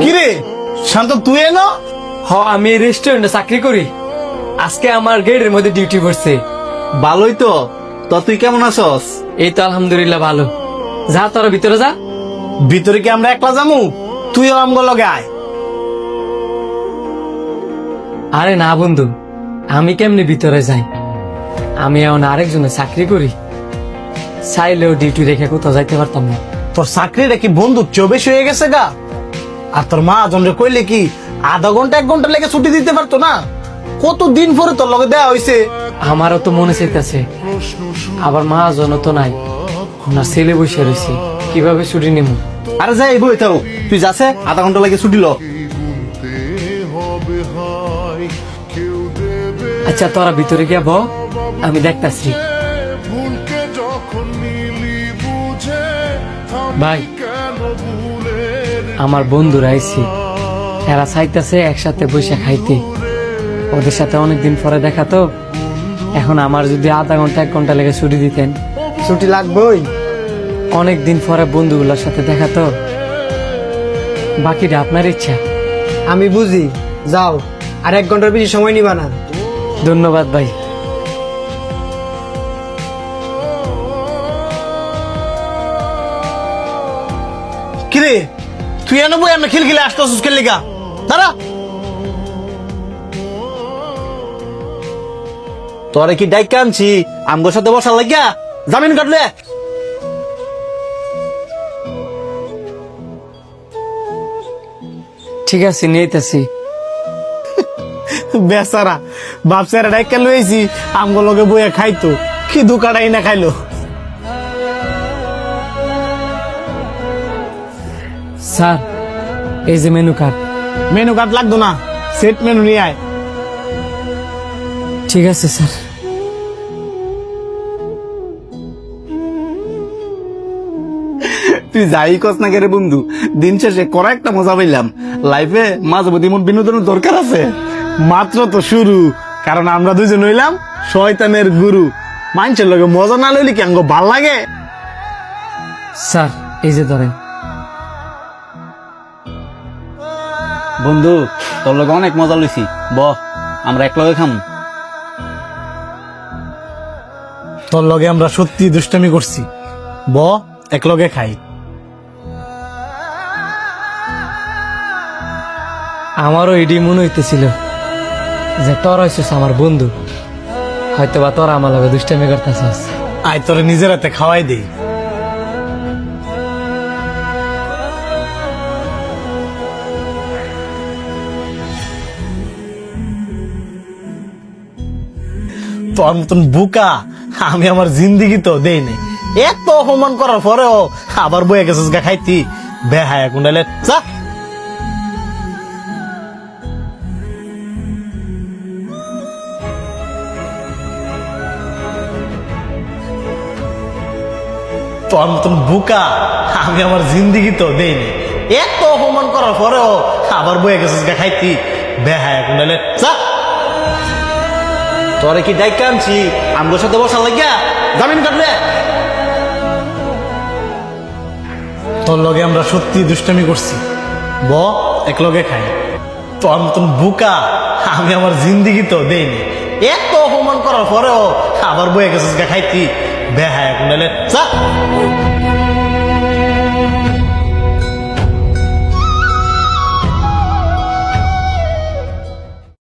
কিরে শান্ত, তুই এনো? আমি রেস্টুরেন্টে চাকরি করি। আজকে আমার গেটের মধ্যে ডিউটি পড়ছে। ভালোই তো। তুই কেমন আছস? এই তো আলহামদুলিল্লাহ ভালো। যা তোরা ভিতরে যা। ভিতরে কি আমরা একলা যামু? তুইও আমগো লগে আয়। আরে না বন্ধু, আমি কেমনে ভিতরে যাই? আমি এখন আরেকজনে চাকরি করি, চাইলেও ডিউটি রেখে কোথাও যাইতে পারতাম না। তোর চাকরিটা কি বন্ধু কেউ বেশি হয়ে গেছে গা? আর তোর মা জনরে কইলে কি আধা ঘন্টা 1 ঘন্টা লেগে ছুটি দিতে পারতো না? কতদিন পরে তোর লগে দেয়া হইছে। আমারও তো মনে চাইতেছে, আবার মহাজন তো নাই, না ছেলে বসে রয়েছে, কিভাবে ছুটি নেব? আরে যাই বই তাও, তুই যাচ্ছে আধা ঘন্টা লাগে ছুটি ল। আচ্ছা তোরা ভিতরে গিয়া ব, আমি দেখতাছি। ভাই, আমার বন্ধুরা আইছি, এরা চাইতেছে একসাথে বসে খাইতে। ওদের সাথে অনেকদিন পরে দেখা তো, এখন আমার যদি আধা ঘন্টা 1 ঘন্টা লেগে ছুটি দিতেন। ছুটি লাগবেই। অনেকদিন পরে বন্ধুগুলোর সাথে দেখা তো, বাকিটা আপনার ইচ্ছা। আমি বুঝি, যাও, আর 1 ঘন্টার বেশি সময় নিবা না। ধন্যবাদ ভাই। কিরে তুই এনে বই আমরা খিলখিলে আসতেছিস খেললি গা? দাঁড়া। তোরে কি ডাইকা আনছি আমগোর সাথে বসার লাগিয়া? জামিন কাটলে ঠিক আছে, নিয়েছি। বেচারা বাপসারা ডাইকা লইছি আমগো লগে বইয়া খাইতো, কি দুকাটাই না খাইলো। স্যার, এই যে মেনু কার্ড। মেনু কার্ড লাগতো না, সেট মেনু নিয়ে আয়। ঠিক আছে স্যার। তুই যাই কস না কেরে বন্ধু, দিন শেষে করা একটা মজা পাইলাম। লাইফে মাঝে মধ্যে এমন বিনোদনের দরকার আছে। মাত্র তো শুরু, কারণ আমরা দুজন হইলাম শয়তানের গুরু। মানুষের লগে মজা না লইলে কি আঙ্গ ভাল লাগে? স্যার, এই যে ধরেন। বন্ধু, তোর লগে অনেক মজা লইছি, বহ আমরা এক লগে খাম। তোর লগে আমরা সত্যি দুষ্টামি করছি, ব এক লগে খাই। আমারও এডি মনে হইতেছিল যে তোর হইছিস আমার বন্ধু, হয়তো বা তোর আমার লগে দুষ্টামি করতেছিস। আয় তোরে নিজের হাতে খাওয়াই দেই। তোর মতন বুকা আমি আমার জিন্দিগি তো দেই নাই। এত অপমান করার পরেও আবার বয়ে গেছিস গা খাইতি, বেহায়া কুন্ডালে যা। তোর মতন বুকা আমি আমার জিন্দিগি তো দেই নাই। এত অপমান করার পরেও আবার বয়ে গেছিস গা খাইতি, বেহায়া কুন্ডালে যা। তোরে কি ডাইকা আনছি আমগোর সাথে বসার লাগিয়া? জামিন কাটলে তোর লগে আমরা সত্যি দুষ্টামি করছি, ব এক লগে খাই। তোর মতন বুকা আমি আমার জিন্দিগি তো দেইনি। এত অপমান করার পরেও আবার বয়ে গেছিস গা খাইতি, বেহায়া কুন্ডালে যা।